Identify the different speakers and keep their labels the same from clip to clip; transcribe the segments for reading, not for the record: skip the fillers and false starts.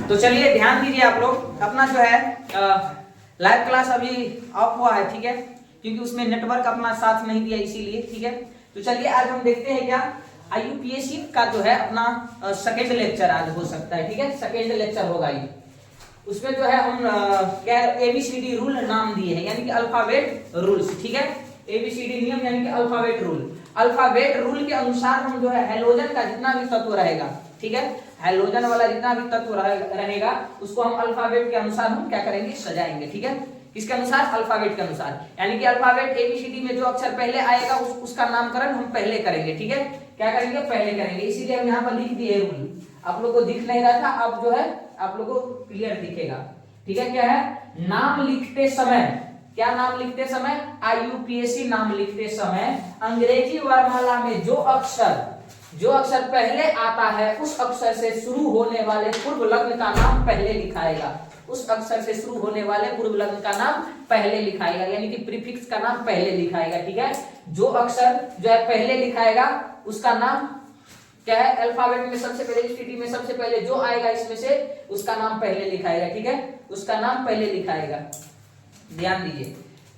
Speaker 1: तो चलिए ध्यान दीजिए आप लोग, अपना जो है लाइव क्लास अभी ऑफ हुआ है, ठीक है, क्योंकि उसमें नेटवर्क अपना साथ नहीं दिया इसीलिए, ठीक है। तो चलिए आज हम देखते हैं क्या IUPAC का जो है अपना सेकेंड लेक्चर आज हो सकता है, ठीक है, सेकेंड लेक्चर होगा ये। उसमें जो है हम क्या ABCD रूल नाम दिए हैं, यानी कि अल्फाबेट रूल्स, ठीक है, ABCD नियम यानी कि अल्फाबेट रूल। अल्फाबेट रूल के अनुसार हम जो है हैलोजन का जितना भी तत्व रहेगा, ठीक है, हैलोजन वाला जितना भी तत्व रहेगा उसको हम अल्फाबेट के अनुसार हम क्या करेंगे, सजाएंगे, ठीक है। किसके अनुसार? अल्फाबेट के अनुसार, यानी कि अल्फाबेट ABCD में जो अक्षर पहले आएगा उसका नामकरण हम पहले करेंगे, ठीक है। क्या करेंगे? पहले करेंगे, इसीलिए हम यहाँ पर लिख दिए रूल। आप लोग को दिख नहीं रहा था, अब जो है आप लोग को क्लियर दिखेगा, ठीक है। क्या है? नाम लिखते समय, क्या नाम लिखते समय? IUPAC नाम लिखते समय अंग्रेजी वर्णमाला में जो अक्षर पहले आता है उस अक्षर से शुरू होने वाले पूर्व लग्न का नाम पहले लिखाएगा। उस अक्षर से शुरू होने वाले पूर्व लग्न का नाम पहले लिखाएगा, यानी कि प्रीफिक्स का नाम पहले लिखाएगा, ठीक है। जो अक्षर जो है पहले लिखाएगा उसका नाम क्या है? अल्फाबेट में सबसे पहले, स्थिति में सबसे पहले जो आएगा इसमें से उसका नाम पहले लिखाएगा, ठीक है, उसका नाम पहले लिखाएगा। ध्यान दीजिए।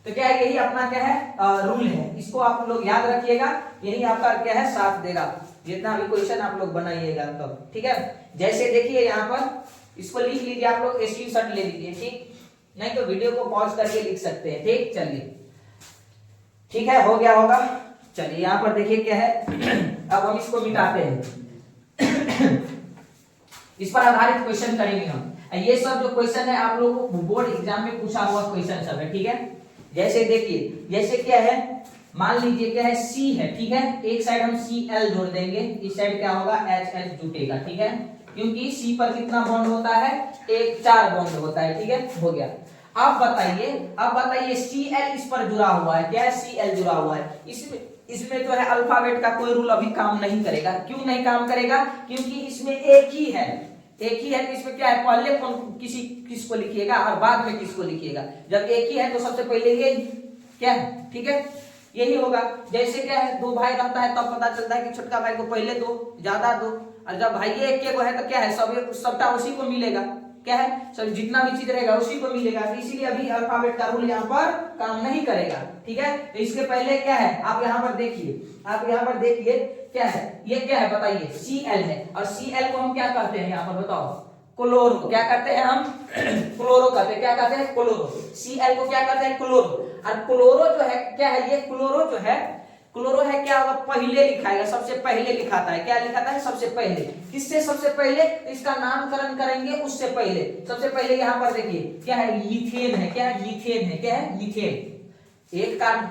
Speaker 1: तो क्या है? यही अपना क्या है रूल है, इसको आप लोग याद रखिएगा, यही आपका क्या है साथ देगा जितना भी क्वेश्चन आप लोग बनाइएगा तब, ठीक है। जैसे देखिए यहाँ पर इसको लिख लीजिए, आप लोग स्क्रीनशॉट ले लीजिए, ठीक, नहीं तो वीडियो को पॉज करके लिख सकते हैं, ठीक। चलिए ठीक है, हो गया होगा। चलिए यहाँ पर देखिए क्या है, अब हम इसको मिटाते हैं। इस पर आधारित क्वेश्चन करेंगे हम। ये सब जो क्वेश्चन है आप लोगों को बोर्ड एग्जाम में पूछा हुआ क्वेश्चन सब है, ठीक है। जैसे देखिए, जैसे क्या है, मान लीजिए क्या है C है, ठीक है, एक साइड हम Cl जोड़ देंगे, इस साइड क्या होगा HH जुटेगा, ठीक है, क्योंकि C पर कितना बॉन्ड होता है? एक 4 बॉन्ड होता है, ठीक है, हो गया। अब बताइए Cl इस पर जुड़ा हुआ है, क्या है? Cl जुड़ा हुआ है, इसमें जो है अल्फाबेट का कोई रूल अभी काम नहीं करेगा। क्यों नहीं काम करेगा? क्योंकि इसमें एक ही है, तो इसमें क्या है, पहले कौन किसको लिखिएगा और बाद में किसको लिखिएगा। जब एक ही है तो सबसे पहले ये क्या है, ठीक है, यही होगा। जैसे क्या है, 2 भाई रहता है तब पता चलता है कि छोटका भाई को पहले दो, ज्यादा दो, और जब भाई एक के है तो क्या है, सबटा उसी को मिलेगा, क्या है, सब जितना भी चीज रहेगा उसी को मिलेगा। तो इसीलिए अभी अल्फाबेट का रूल यहाँ पर काम नहीं करेगा, ठीक है। तो इसके पहले क्या है, आप यहाँ पर देखिए, क्या है, ये क्या है बताइए? Cl है, और Cl को हम क्या कहते हैं यहाँ पर बताओ? क्लोरो। क्या करते हैं हम? क्लोरो कहते हैं। क्या कहते हैं? क्लोरो। Cl को क्या कहते हैं? क्लोरो। और क्लोरो जो है क्या है, ये क्लोरो है क्या होगा? पहले लिखाएगा, सबसे पहले लिखाता है। क्या लिखाता है? सबसे पहले। किससे सबसे पहले? इसका नामकरण करेंगे उससे पहले। सबसे पहले यहाँ पर देखिए क्या है, मीथेन है। क्या है? मीथेन है। क्या है? मीथेन। एक कार्बन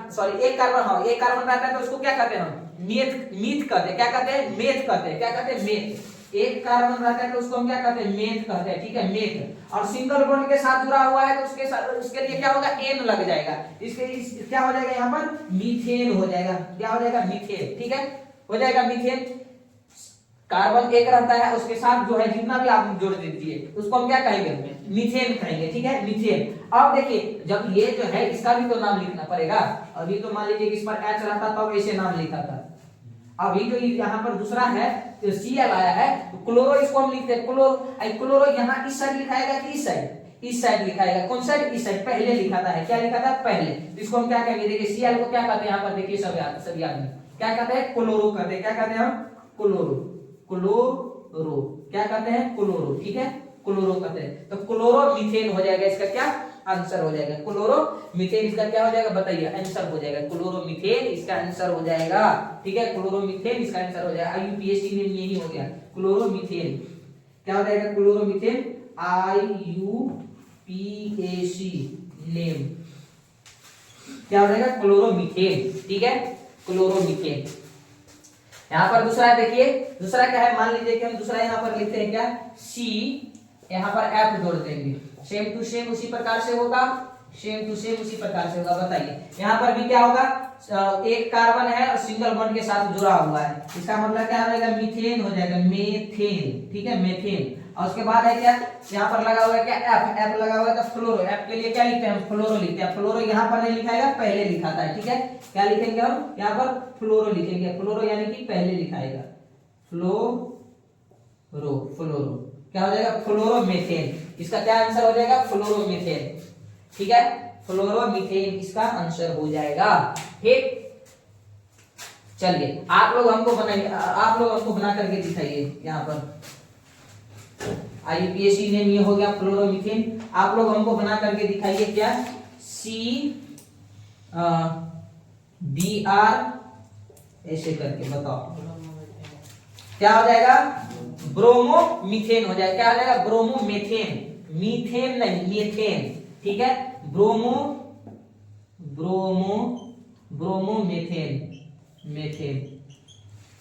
Speaker 1: रहता है तो उसको क्या कहते हैं हम? मीथ कहते हैं। क्या कहते हैं? मेथ कहते हैं। क्या कहते हैं? मेथ। एक कार्बन रहता है तो उसको हम क्या कहते हैं? मेथ कहते हैं, ठीक है, मेथ। और सिंगल बॉन्ड के साथ जुड़ा हुआ है तो उसके लिए क्या होगा? एन लग जाएगा। क्या हो जाएगा यहाँ पर? मीथेन हो जाएगा। क्या हो जाएगा? मीथेन, ठीक है, हो जाएगा मीथेन। कार्बन एक रहता है, उसके साथ जो है जितना भी आप जोड़ दीजिए उसको हम क्या कहेंगे? मीथेन कहेंगे, ठीक है, मीथेन। अब देखिए, जब ये जो है इसका भी तो नाम लिखना पड़ेगा। अभी तो मान लीजिए कि इस पर H रहता तब ऐसे नाम लिखा था। अभी तो यहाँ पर दूसरा है, तो Cl आया है, तो क्लोरो इसको हम लिखते हैं क्लोरो यहाँ इस साइड लिखाएगा कि इस साइड? इस साइड लिखाएगा। कौन साइड? इस साइड। पहले लिखाता है। क्या लिखाता है? पहले। तो इसको हम क्या कहेंगे? देखिए Cl को क्या कहते हैं यहाँ पर देखिए, सभी आदमी क्या कहते हैं? क्लोरो कहते हैं। क्या कहते हैं हम? क्लोरो। क्या कहते हैं? क्लोरो, ठीक है, क्लोरो कहते हैं। तो क्लोरो मीथेन हो जाएगा, इसका क्या आंसर हो जाएगा? क्लोरो मीथेन इसका क्या हो जाएगा बताइए? आंसर हो जाएगा क्लोरो मीथेन, इसका आंसर हो जाएगा, ठीक है, क्लोरो मीथेन इसका आंसर हो जाएगा। IUPAC में यही हो गया, क्लोरो मीथेन। क्या हो जाएगा? क्लोरो मीथेन, IUPAC नेम क्या हो जाएगा? क्लोरो मीथेन, ठीक है, क्लोरो मीथेन। यहाँ पर दूसरा देखिए, दूसरा क्या है, मान लीजिए कि हम दूसरा यहाँ पर लिखते हैं क्या? C, यहाँ पर F जोड़ देंगे, सेम टू सेम उसी प्रकार से होगा, बताइए यहाँ पर भी क्या होगा? एक कार्बन है और सिंगल बॉन्ड के साथ जुड़ा हुआ है, इसका मतलब क्या हो जाएगा? मीथेन हो जाएगा, मेथेन, ठीक है, मेथेन। और उसके बाद है क्या, यहाँ पर लगा हुआ है क्या? एफ लगा हुआ है, तो फ्लोरो। एफ के लिए क्या लिखते हैं हम? फ्लोरो लिखते हैं। फ्लोरो यहाँ पर नहीं लिखाएगा, पहले लिखाता है, ठीक है। क्या लिखेंगे हम यहाँ पर? फ्लोरो लिखेंगे। फ्लोरो यानी कि पहले लिखाएगा, फ्लोरो। क्या हो जाएगा, फ्लोरोमीथेन। इसका क्या आंसर हो जाएगा, फ्लोरोमीथेन। ठीक है, फ्लोरोमीथेन इसका आंसर हो जाएगा। ठीक, चलिए आप लोग हमको बना करके दिखाइए। यहाँ पर आईयूपीएसी नेम ये हो गया फ्लोरोमीथेन। आप लोग हमको बना करके दिखाइए क्या, CBr ऐसे करके बताओ क्या हो जाएगा, ब्रोमोमीथेन हो जाएगा। क्या हो जाएगा, ब्रोमोमीथेन, मीथेन नहीं मीथेन। ठीक है, ब्रोमोमीथेन,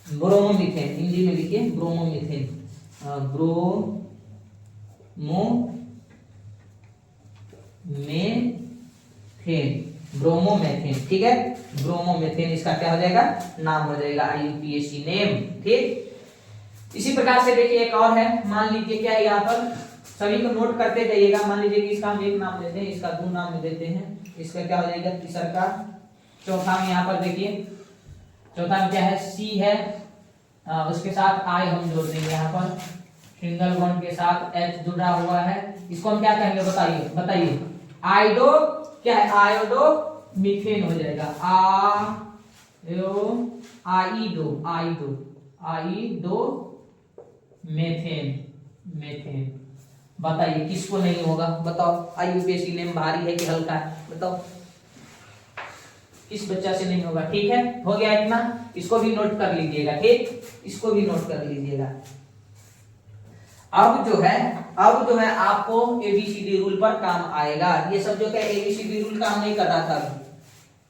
Speaker 1: ब्रोमोमीथेन हिंदी में लिखिए ब्रोमोमीथेन, ब्रोमोमीथेन। ठीक है, ब्रोमोमीथेन इसका क्या हो जाएगा, नाम हो जाएगा, आईयूपीएसी नेम। ठीक, इसी प्रकार से देखिए एक और है, मान लीजिए क्या है, यहाँ पर सभी को नोट करते जाइएगा। मान लीजिए कि इसका हम एक नाम लेते हैं, इसका दो नाम देते हैं, इसका क्या हो जाएगा, तीसरा का, चौथा में यहाँ पर देखिए, चौथा में क्या है, सी है, उसके साथ आई हम जोड़ देंगे। यहाँ पर सिंगल बॉन्ड के साथ एच जुड़ा हुआ है, इसको हम क्या कहेंगे, बताइए आइडो, क्या है, आयोडो मीथेन हो जाएगा, आइडो मेथेन। बताइए किसको नहीं होगा, बताओ, आईयूपीएसी नेम भारी है कि हल्का है, बताओ किस बच्चा से नहीं होगा। ठीक है, हो गया इतना, इसको भी नोट कर लीजिएगा। ठीक, इसको भी नोट कर लीजिएगा। अब जो है आपको एबीसीडी रूल पर काम आएगा। ये सब जो है एबीसीडी रूल काम नहीं कर रहा था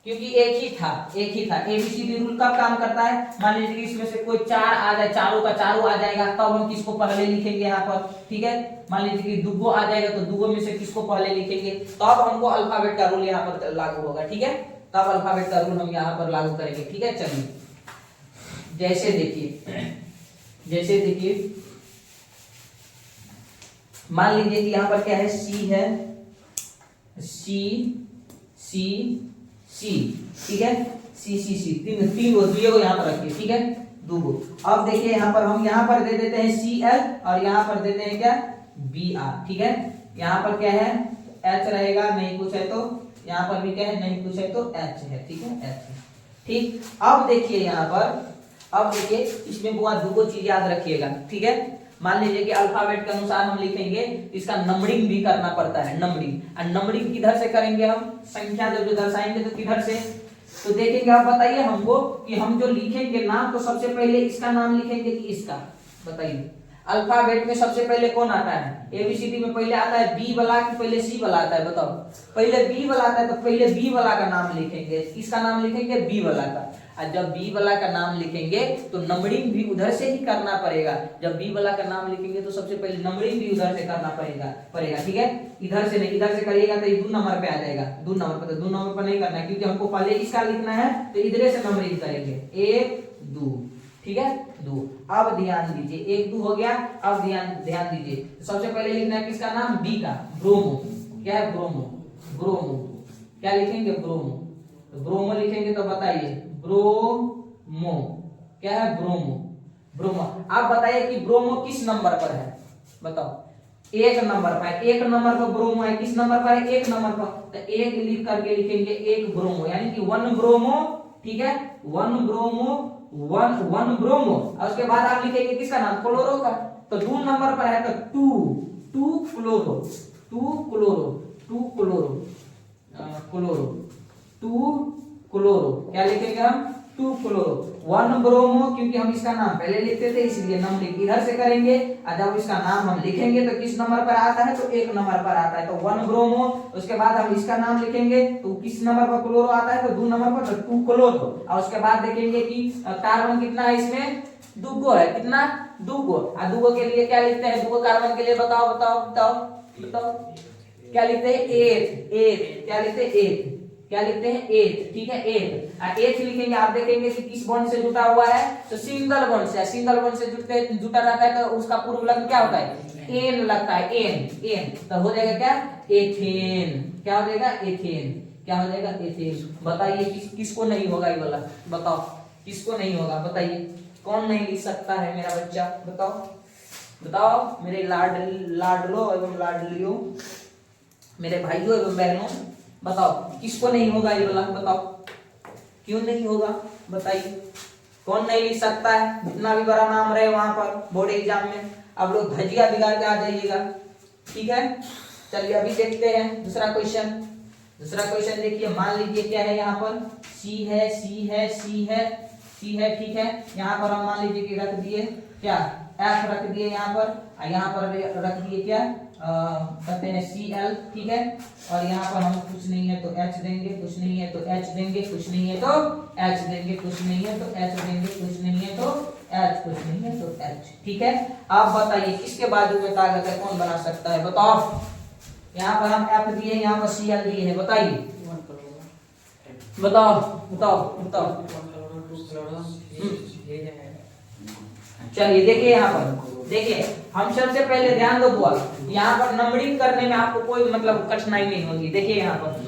Speaker 1: क्योंकि एक ही था। एबीसीडी रूल कब काम करता है, मान लीजिए इसमें से कोई चार आ जाए, चारों का चारों आ जाएगा, तब हम किसको पहले लिखेंगे यहाँ पर। ठीक है, मान लीजिए कि दुगो आ जाएगा तो दुगो में से किसको पहले लिखेंगे, तब हमको अल्फाबेट का रूल यहाँ पर लागू होगा। ठीक है, तब अल्फाबेट का रूल हम यहाँ पर लागू करेंगे। ठीक है, चलिए जैसे देखिए मान लीजिए कि यहाँ पर क्या है, सी है, सी, ठीक है, सी तीन को यहाँ पर रखिए। ठीक है, दो। अब देखिए यहाँ पर हम यहाँ पर दे देते हैं Cl और यहाँ पर देते हैं क्या, Br। ठीक है, यहाँ पर क्या है, H रहेगा, नहीं कुछ है तो यहाँ पर भी क्या है, नहीं कुछ है तो H है। ठीक है, H है। ठीक, अब देखिए यहाँ पर, इसमें बुआ दो चीज याद रखिएगा। ठीक है, मान लीजिए कि अल्फाबेट के अनुसार हम लिखेंगे, इसका नंबरिंग भी करना पड़ता है, नंबरिंग किधर से करेंगे हम, संख्या जब दर्शाएंगे तो किधर से, तो देखेंगे। आप बताइए हमको कि हम जो लिखेंगे नाम, तो सबसे पहले इसका नाम लिखेंगे कि इसका, बताइए अल्फाबेट में सबसे पहले कौन आता है, एबीसीडी में पहले आता है बी वाला कि पहले सी वाला आता है, बताओ। पहले बी वाला आता है, तो पहले बी वाला का नाम लिखेंगे, इसका नाम लिखेंगे बी वाला का। और जब बी वाला का नाम लिखेंगे तो नंबरिंग भी उधर से ही करना पड़ेगा। जब बी वाला का नाम लिखेंगे तो सबसे पहले नंबरिंग भी उधर से करना पड़ेगा। ठीक है, इधर से नहीं, इधर से करिएगा तो ये 2 नंबर पे आ जाएगा, 2 नंबर पर। तो 2 नंबर पर नहीं करना है क्योंकि हमको पहले इसका लिखना है, तो इधर से नंबरिंग करेंगे 1 2। ठीक है, 2। अब ध्यान दीजिए, 1 2 हो गया। अब ध्यान दीजिए, सबसे पहले लिखना है किसका नाम, बी का, ब्रोमो। क्या है, ब्रोमो। क्या लिखेंगे, ब्रोमो लिखेंगे तो बताइए, ब्रोमो। क्या है, ब्रोमो। आप बताइए कि ब्रोमो किस नंबर पर है, बताओ। 1 नंबर पर, 1 नंबर पर ब्रोमो है। किस नंबर पर है, 1 नंबर पर। तो 1 लिख करके लिखेंगे 1 ब्रोमो, यानी कि 1 ब्रोमो। ठीक है, 1 ब्रोमो, 1 ब्रोमो। और उसके बाद आप लिखेंगे किसका नाम, क्लोरो का। तो 2 नंबर पर है तो 2 क्लोरो, 2 क्लोरो। क्या लिखेंगे हम, 2 क्लोरो। 1 ब्रोमो, क्योंकि हम इसका नाम पहले लिखते थे इसलिए नंबरिंग इधर से करेंगे। और जब इसका नाम हम लिखेंगे तो किस नंबर पर आता है, तो 1 नंबर पर आता है, तो 1 ब्रोमो। उसके बाद हम इसका नाम लिखेंगे तो किस नंबर पर क्लोरो आता है, तो 2 नंबर पर, तो 2 क्लोरो। और उसके बाद देखेंगे कि कार्बन कितना है इसमें, 2 है। कितना, 2। और 2 के लिए क्या लिखते हैं, 2 कार्बन के लिए बताओ। क्या लिखते हैं, 8। क्या लिखते हैं, 8। ठीक है, 8 लिखेंगे। आप देखेंगे कि किस बॉन्ड से जुटा हुआ है, तो सिंगल बॉन्ड से। सिंगल बॉन्ड से जुटा रहता है तो उसका पूर्व लग्न क्या होता है, एन लगता है, एन। तो हो जाएगा क्या, एथेन। क्या हो जाएगा, एथेन। क्या हो जाएगा, एथेन। बताइए किसको नहीं होगा ये वाला, बताओ किसको नहीं होगा, बताइए। कौन नहीं लिख सकता है मेरा बच्चा, बताओ। बताओ मेरे लाडलो एवं लाडलियों, मेरे भाइयों एवं बहनों, बताओ किसको नहीं होगा ये वाला, बताओ क्यों नहीं होगा, बताइए कौन नहीं लिख सकता है। जितना भी बड़ा नाम रहे वहां पर बोर्ड एग्जाम में आप लोग धजिया बिगाड़ के आ जाइएगा, ठीक है। चलिए अभी देखते हैं दूसरा क्वेश्चन। दूसरा क्वेश्चन देखिए, मान लीजिए क्या है यहाँ पर, सी है, सी है, सी है, सी है, ठीक है। यहाँ पर हम मान लीजिए कि रख दिए क्या, एफ रख दिए यहाँ पर, यहाँ पर रख दिए क्या, कहते हैं Cl, ठीक है। और यहाँ पर हम कुछ नहीं है तो H देंगे, कुछ नहीं है तो H देंगे, कुछ नहीं है तो H देंगे, कुछ नहीं है तो H देंगे, कुछ नहीं है तो H, कुछ नहीं है तो H, ठीक है। आप बताइए किसके बाजू में ताकत है, कौन बना सकता है, बताओ। यहाँ पर हम F दिए, यहाँ पर Cl दिए है, बताइए, बताओ बताओ बताओ। चलिए देखिए यहाँ पर, देखिए हम सबसे पहले ध्यान दो बुआ, यहाँ पर नंबरिंग करने में आपको कोई मतलब कठिनाई नहीं होगी। देखिए यहाँ पर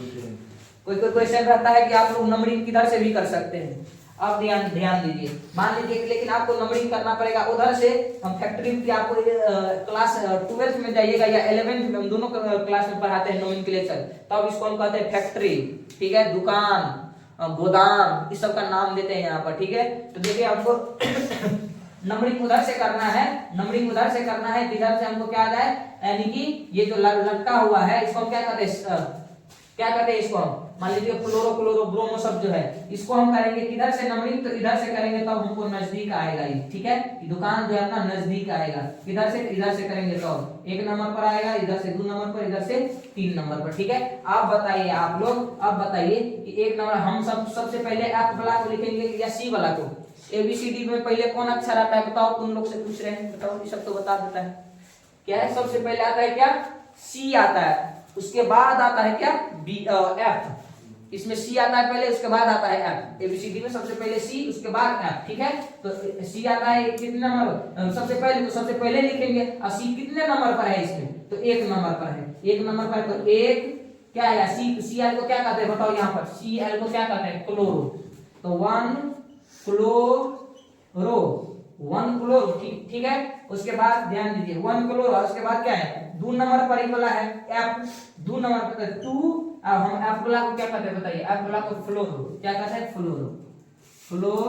Speaker 1: कोई क्वेश्चन रहता है कि आप लोग नंबरिंग किधर से भी कर सकते हैं। अब ध्यान दीजिए, मान लीजिए लेकिन आपको नंबरिंग करना पड़ेगा उधर से। हम फैक्टरी की आपको क्लास 12th में जाइएगा या 11th में, हम दोनों क्लास में पढ़ाते हैं नोमेनक्लेचर, तब इसको हम कहते हैं फैक्ट्री, ठीक है। दुकान, गोदाम, इस सब का नाम देते हैं यहाँ पर, ठीक है। तो देखिए हमको नंबरिंग उधर से करना है, नंबरिंग उधर से करना है, इधर से हमको क्या आ जाए, यानी कि ये जो लटका हुआ है इसको हम क्या कहते हैं, क्या कहते हैं इसको हम, मान लीजिए क्लोरो क्लोरो ब्रोमो सब जो है, इसको हम करेंगे किधर से नंबरिंग, तो इधर से करेंगे तब हमको नजदीक आएगा ये, ठीक है। दुकान जो है अपना नजदीक आएगा, इधर से करेंगे तो 1 नंबर पर आएगा, इधर से 2 नंबर पर, इधर से 3 नंबर पर, ठीक है। आप बताइए, आप लोग अब बताइए कि 1 नंबर हम सबसे पहले एफ वाला को लिखेंगे या सी वाला को। ABCD में पहले कौन अक्षर आता है, बताओ, तुम लोग से पूछ रहे हैं, बताओ, ये सब तो बता देता है। क्या है, सबसे पहले आता है क्या, C आता है, उसके बाद आता है क्या, F। इसमें C आता है पहले, उसके बाद आता है F। ABCD में सबसे पहले C, उसके बाद F, ठीक है। तो C आता है कितने नंबर, सबसे पहले, तो सबसे पहले लिखेंगे। और C कितने नंबर पर है इसमें, तो 1 नंबर पर है, 1 नंबर पर। तो 1 क्या है, Cl को क्या कहते हैं, बताओ यहाँ पर Cl को क्या कहते हैं, क्लोरो। तो 1 क्लोरो, 1 क्लोरो, ठीक है। उसके बाद ध्यान दीजिए 1 क्लोरो, उसके बाद क्या है, 2 नंबर पर वाला है F, 2 नंबर पर 2। अब हम F वाला को क्या कहते हैं, बताइए, F वाला को फ्लोरो, क्या कहते हैं, फ्लोरो, फ्लोरो,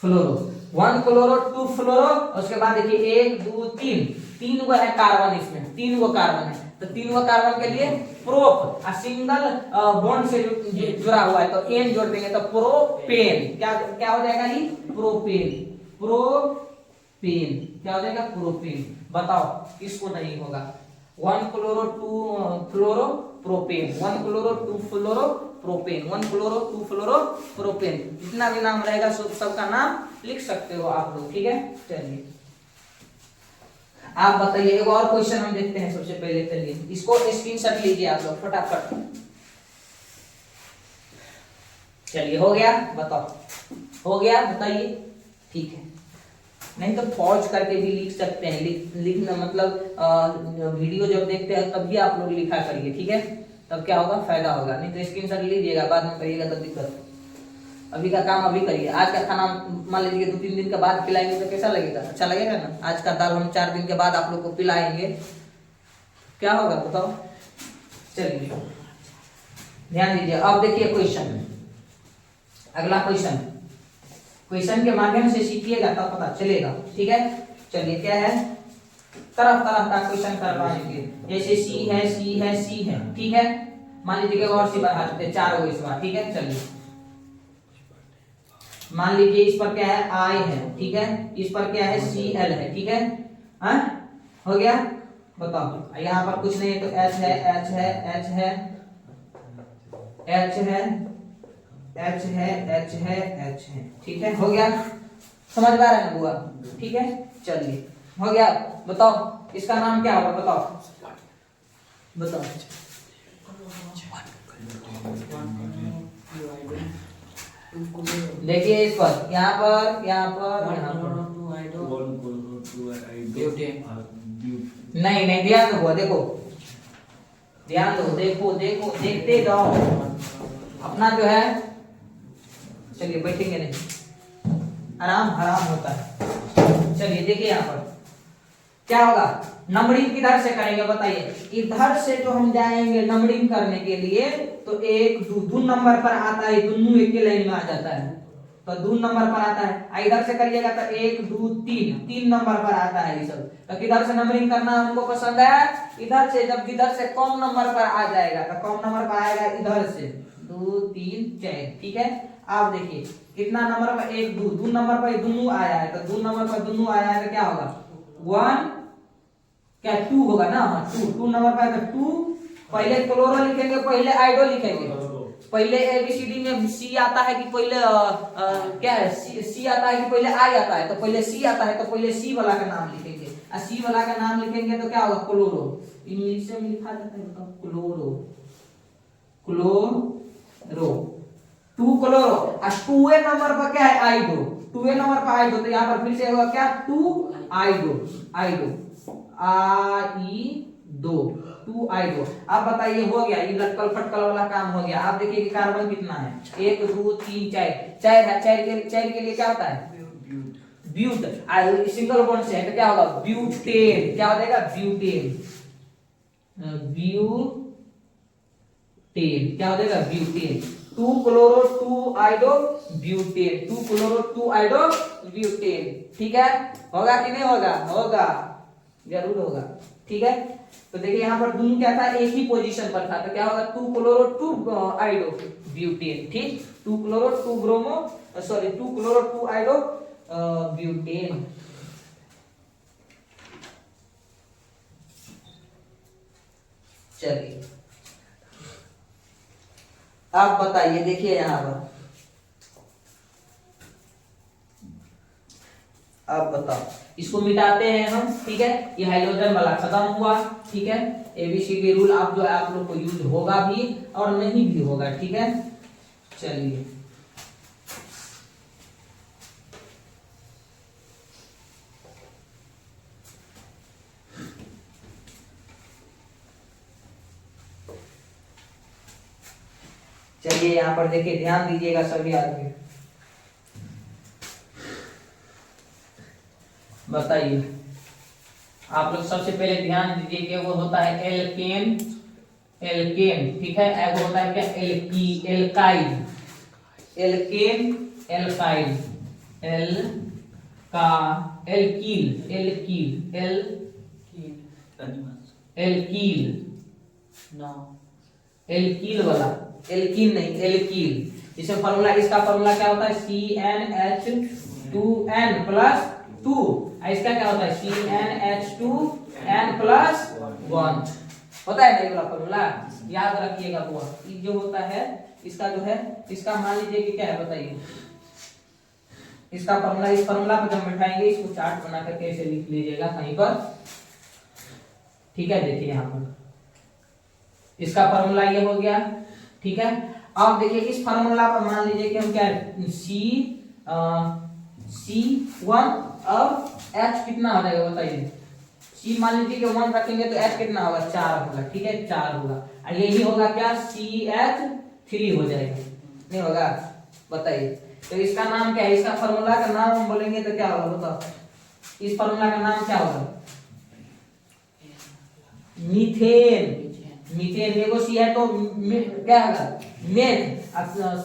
Speaker 1: फ्लोरो। 1 क्लोरो, 2 फ्लोरो, उसके बाद देखिए 1 2 3 वो है कार्बन, इसमें 3 वो कार्बन है। तो 3 वो कार्बन के लिए प्रोप, सिंगल बॉन्ड से जुड़ा हुआ है, तो एन जोड़ देंगे तो प्रोपेन, क्या हो जाएगा, ये प्रोपेन, प्रोपेन, क्या हो जाएगा, प्रोपेन। बताओ किसको नहीं होगा, 1 क्लोरो 2 फ्लोरो प्रोपेन, 1 क्लोरो 2 फ्लोरो प्रोपेन, 1 क्लोरो 2 फ्लोरो प्रोपेन, जितना भी नाम रहेगा सबका नाम लिख सकते हो आप लोग, ठीक है। चलिए आप बताइए, एक और क्वेश्चन हम देखते हैं सबसे पहले। चलिए इसको स्क्रीनशॉट लीजिए आप लोग फटाफट। चलिए हो गया, बताओ, हो गया, बताइए, ठीक है। नहीं तो पॉज करके भी लिख सकते हैं, लिखना मतलब वीडियो जब देखते हैं तब भी आप लोग लिखा करिए, ठीक है, तब क्या होगा, फायदा होगा। नहीं तो स्क्रीनशॉट लीजिएगा, बाद में करिएगा तो दिक्कत। अभी का काम अभी करिए। आज का खाना मान लीजिए 2-3 दिन के बाद खिलाएंगे तो कैसा लगेगा, अच्छा लगेगा ना। आज का दाल हम 4 दिन के बाद आप लोग को पिलाएंगे, क्या होगा बताओ। चलिए ध्यान दीजिए, अब देखिए क्वेश्चन, अगला क्वेश्चन के माध्यम से सीखिएगा तब पता चलेगा, ठीक है। चलिए क्या है, तरफ का क्वेश्चन करवाएंगे, जैसे सी है, ठीक है। मान लीजिए और सी बढ़ा देते हैं, 4 हो इस बार, ठीक है। चलिए मान लीजिए इस पर क्या है, I है, ठीक है, इस पर क्या है, Cl है, ठीक है। हाँ हो गया, बताओ। यहाँ पर कुछ नहीं है तो H है, H है, H है, H है, H है, H है, H है, ठीक है। हो गया, समझ में आ रहा है ना बुआ, ठीक है। चलिए हो गया, बताओ इसका नाम क्या होगा, बताओ। देखिए इस पर, यहाँ पर नहीं ध्यान दो, देखो, देखते जाओ अपना जो है। चलिए बैठेंगे नहीं, आराम हराम होता है। चलिए देखिए यहाँ पर क्या होगा, नंबरिंग किधर से करेंगे बताइए। इधर से जो हम जाएंगे नंबरिंग करने के लिए तो एक दो नंबर पर आता है, दोनों एक के लाइन में आ जाता है तो 2 नंबर पर आता है। इधर से करिएगा तो 1 2 3 नंबर पर आता है ये सब। तो किधर से नंबरिंग करना हमको पसंद है, इधर से। जब इधर से कम नंबर पर आ जाएगा तो कम नंबर पर आएगा इधर से 2 3 4, ठीक है। आप देखिए कितना नंबर पर 1 2 नंबर पर दोनों आया है, तो 2 नंबर पर दोनों आया है तो क्या होगा 1 क्या 2 होगा ना, 2 नंबर पर तो 2 पहले क्लोरो लिखेंगे, पहले आइडो लिखेंगे। पहले एबीसीडी में सी आता है कि पहले क्या है, सी आता है कि पहले आई आता है, तो पहले सी आता है तो पहले सी वाला का नाम लिखेंगे। और सी वाला का नाम लिखेंगे तो क्या होगा क्लोरो, इंग्लिश में लिखा जाता है क्लोरो, क्लोरो 2 क्लोरो। और 2 नंबर पर क्या है आइडो, 2 नंबर पर आइडो, तो यहाँ पर फिर से होगा क्या 2 आइडो, आइडो आइडो 2 आइडो। अब बताइए हो गया, ये लटकल फटकल वाला काम हो गया। आप देखिए कि कार्बन कितना है 1 2 3 4 4 है, 4 के लिए क्या होता है ब्यूट, सिंगल बॉन्ड से है तो क्या होगा ब्यूटेन, क्या हो जाएगा ब्यूटेन, ब्यूटेन क्या हो जाएगा butane. 2 chloro 2 आइडो butane, 2 chloro 2 आइडो butane, ठीक है। होगा कि नहीं होगा, होगा जरूर होगा, ठीक है। तो देखिए यहाँ पर दोनों क्या था एक ही पोजीशन पर था, तो क्या होगा 2 क्लोरो 2 आइडो ब्यूटेन, ठीक। 2 chloro 2 bromo sorry 2 chloro 2 आइडो butane. चलिए आप बताइए, देखिए यहाँ पर आप बताओ, इसको मिटाते हैं हम, ठीक है। ये हाइड्रोजन वाला खत्म हुआ, ठीक है। एबीसीडी रूल आप जो है आप लोग को यूज होगा भी और नहीं भी होगा, ठीक है। चलिए चलिए यहाँ पर देखिए ध्यान दीजिएगा सभी आदमी, बताइए आप लोग सबसे पहले ध्यान दीजिए कि वो होता है एल्केन, एल्केन, ठीक है। वो होता है क्या एल्काइल, एल्केन एल्काइल, एल्कील, एल्कील एल्कील एल्कील वाला, एल्कीन नहीं एल्कील। इसमें फार्मूला, इसका फार्मूला क्या होता है CnH2n प्लस 2, इसका क्या होता है CnH2n प्लस 1 होता है ना, ये वाला फार्मूला याद रखिएगा। वो ये जो होता है इसका जो है, इसका मान लीजिए कि क्या है बताइए, इसका फार्मूला, इस फार्मूला को जब बैठाएंगे इसको चार्ट बना करके ऐसे लिख लीजिएगा कहीं पर, ठीक है। देखिए यहाँ पर इसका फार्मूला ये हो गया, ठीक है। अब देखिए इस फार्मूला पर मान लीजिए कि हम क्या C1 अब H कितना हो जाएगा बताइए। C मान लीजिए कि 1 रखेंगे तो H कितना होगा 4 होगा, ठीक है 4 होगा। और यही होगा क्या CH3 हो जाएगा, नहीं होगा बताइए। तो इसका नाम क्या है, इसका फार्मूला का नाम हम बोलेंगे तो क्या होगा बताओ, इस फार्मूला का नाम क्या होगा मीथेन, मीथेन एगो सी है तो क्या होगा मेथ,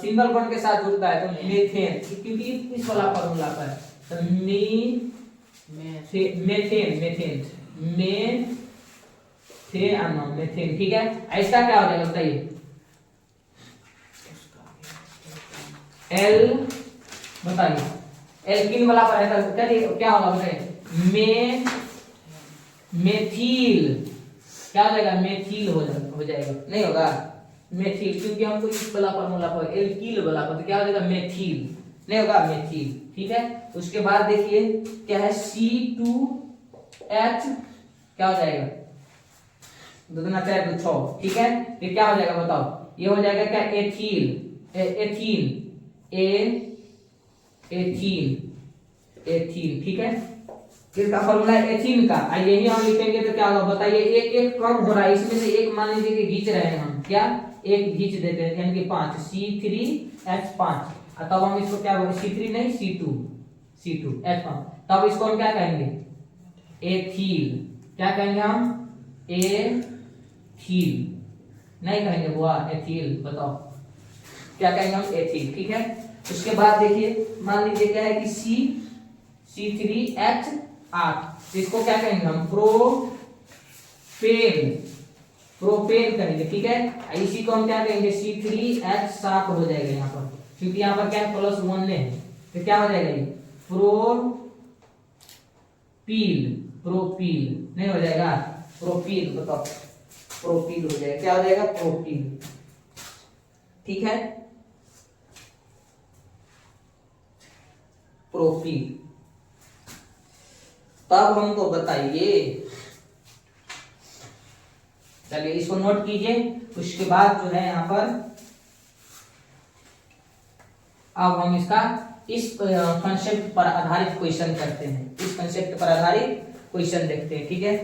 Speaker 1: सिंगल बॉन्ड के साथ जुड़ता है तो मेथेन, क्योंकि इस वाला फार्मूला पर तो मेथेन, मेथेन मेथेन, ठीक है। इसका क्या हो जाएगा बताइए एल, बताइए एल्किन वाला पर है तो क्या होगा बताइए मेथिल, क्या हो जाएगा मेथिल हो जाएगा, नहीं होगा मेथिल, क्योंकि हमको इस वाला फार्मूला पर एल्किल वाला पर तो क्या हो जाएगा मेथिल, नहीं होगा मेथिल, ठीक है। उसके बाद देखिए क्या है C2H क्या हो जाएगा 2 दूना 4 2 6, ठीक है। ये क्या हो जाएगा बताओ, ये हो जाएगा क्या एथिल, एथीन, ठीक है। किसका फॉर्मूला है एथीन का, यही हम लिखेंगे तो क्या होगा बताइए, एक कम हो रहा है, इसमें से एक मान लीजिए कि खींच रहे हैं हम, क्या एक खींच देते हैं यानी कि 5 C3H5, तब हम इसको क्या बोलेंगे C3 नहीं C2, C2 H फॉर्म। तब इसको हम क्या कहेंगे? एथिल। क्या कहेंगे हम? एथिल नहीं कहेंगे बुआ, एथिल। बताओ क्या कहेंगे हम? एथिल। ठीक है। उसके बाद देखिए, मान लीजिए क्या है कि C3H8, इसको क्या कहेंगे हम? प्रोपेन। प्रोपेन कहेंगे। ठीक है। इसी को हम क्या कहेंगे? C3H7 हो जाएगा यहाँ पर, क्योंकि यहाँ पर क्या है? +1 है, तो क्या हो जाएगा ये? प्रोपील। प्रोपील नहीं हो जाएगा? प्रोपील। बताओ, प्रोपील हो जाएगा। क्या हो जाएगा? प्रोपील। ठीक है, प्रोपील। तब हमको बताइए, चलिए इसको नोट कीजिए। उसके बाद जो है यहाँ पर अब हम इसका इस कंसेप्ट पर आधारित क्वेश्चन करते हैं। इस कंसेप्ट पर आधारित क्वेश्चन देखते हैं। ठीक है,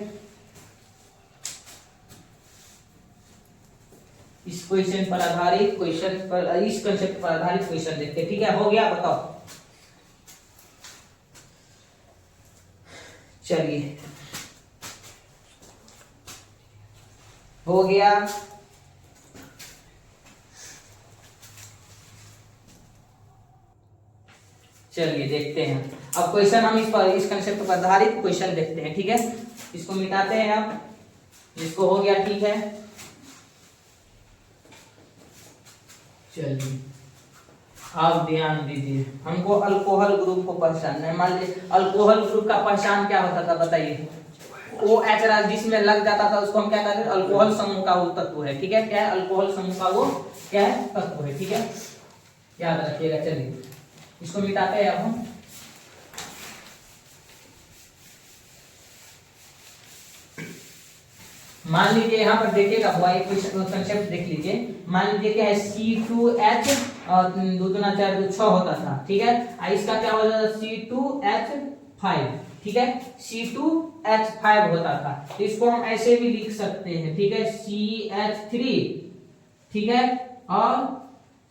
Speaker 1: इस क्वेश्चन पर आधारित क्वेश्चन पर, इस कंसेप्ट पर आधारित क्वेश्चन देखते हैं। ठीक है, हो गया? बताओ। चलिए, हो गया। चलिए देखते हैं अब क्वेश्चन। हम इस कंसेप्ट पर आधारित क्वेश्चन देखते हैं। ठीक है, इसको मिटाते हैं अब। इसको हो गया। ठीक है, चलिए आप ध्यान दीजिए। हमको अल्कोहल ग्रुप को पहचानना है। मान लीजिए अल्कोहल ग्रुप का पहचान क्या होता था? बताइए। OH जिसमें लग जाता था उसको हम क्या कहते हैं? अल्कोहल समूह का वो तत्व है। ठीक है, क्या है? अल्कोहल समूह का वो क्या है? तत्व है। ठीक है, याद रखिएगा। चलिए इसको मिटाते हैं अब हम। मान लीजिए यहाँ पर देखिएगा, एक कंसेप्ट देख लीजिए। मान लीजिए क्या है? C2H और 2 दूना 4 2 6 होता था। ठीक है, इसका क्या हो जाता? C2H5। ठीक है, C2H5 होता था। तो इसको हम ऐसे भी लिख सकते हैं। ठीक है, CH3। ठीक है, और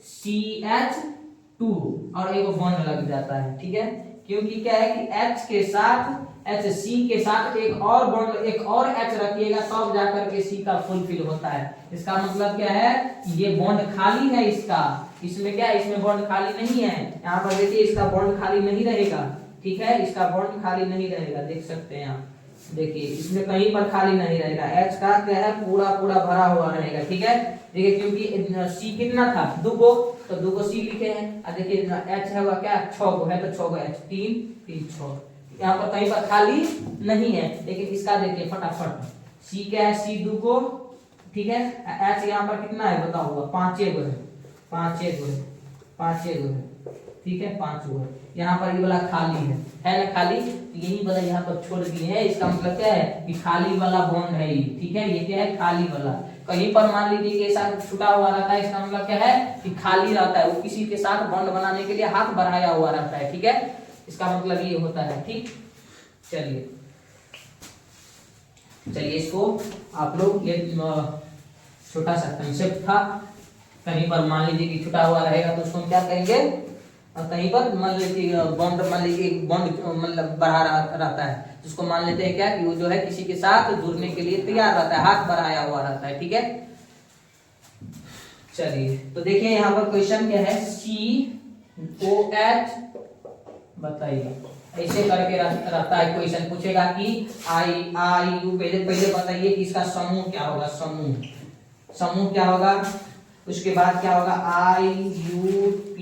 Speaker 1: CH2 और एक बॉन्ड लग जाता है। ठीक है, क्योंकि क्या है कि H के साथ HC के साथ एक और बॉन्ड, एक और H रखिएगा तब जाकर के C का फुलफिल होता है। इसका मतलब क्या है? ये बॉन्ड खाली है इसका। इसमें क्या है? इसमें बॉन्ड खाली नहीं है। यहाँ पर देखिए, इसका बॉन्ड खाली नहीं रहेगा। ठीक है, इसका बॉन्ड खाली नहीं रहेगा। देख सकते हैं आप, देखिए इसमें कहीं पर खाली नहीं रहेगा। H का क्या है? पूरा पूरा भरा हुआ रहेगा। ठीक है, देखिए क्योंकि C कितना था? 2 गो, तो 2 गो C लिखे हैं। और देखिए H है वह क्या? 6 गो है, तो 6 गो H, 3 3 6। यहाँ पर कहीं पर खाली नहीं है। लेकिन इसका देखिए फटाफट, C क्या है? C 2 गो। ठीक है, H यहाँ पर कितना है? बताओ। 5 गो है, 5 गो है, 5 गो है। ठीक है, 5 गो है। यहाँ पर ये वाला खाली है ना? खाली, यही वाला यहाँ पर छोड़ दिए है। इसका मतलब क्या है कि खाली वाला बॉन्ड है ये। ठीक है, ये क्या है? खाली वाला। कहीं पर मान लीजिए कि ऐसा छुटा हुआ रहता है, इसका मतलब क्या है कि खाली रहता है। वो किसी के साथ बॉन्ड बनाने के लिए हाथ बढ़ाया हुआ रहता है। ठीक है, इसका मतलब ये होता है। ठीक, चलिए इसको आप लोग, ये छोटा सा कंसेप्ट था। कहीं पर मान लीजिए कि छुटा हुआ रहेगा तो उसको हम क्या कहेंगे? और कहीं पर मान लीजिए बॉन्ड, मान लीजिए बॉन्ड मतलब बढ़ा रहता है, जिसको मान लेते हैं क्या कि वो जो है किसी के साथ जुड़ने के लिए तैयार रहता है, हाथ बढ़ाया हुआ रहता है। ठीक है, चलिए तो देखिए यहाँ पर क्वेश्चन क्या है? COH बताइए। ऐसे करके रहता है। क्वेश्चन पूछेगा कि IU, पहले बताइए कि इसका समूह क्या होगा? समूह क्या होगा? उसके बाद क्या होगा? IUPAC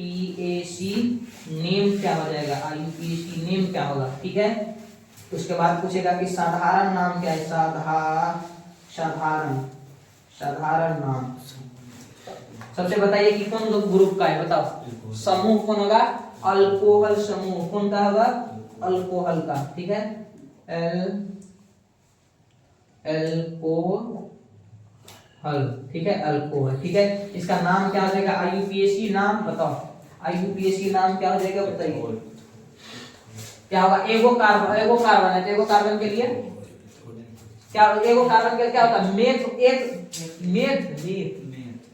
Speaker 1: नेम क्या हो जाएगा? IUPAC नेम क्या होगा? ठीक है, उसके बाद पूछेगा कि साधारण नाम क्या है? साधारण नाम। सबसे बताइए कि कौन ग्रुप का है? बताओ। समूह कौन होगा? अल्कोहल समूह। कौन का होगा? अल्कोहल का। ठीक है, अल्कोहल। ठीक है, अल्कोहल। ठीक है, इसका नाम क्या हो जाएगा? IUPAC नाम बताओ। IUPAC नाम क्या हो जाएगा? बताइए क्या होगा? एगो कार्बन है, तो एगो कार्बन के लिए क्या? एगो कार्बन के लिए क्या होता है? मेथ।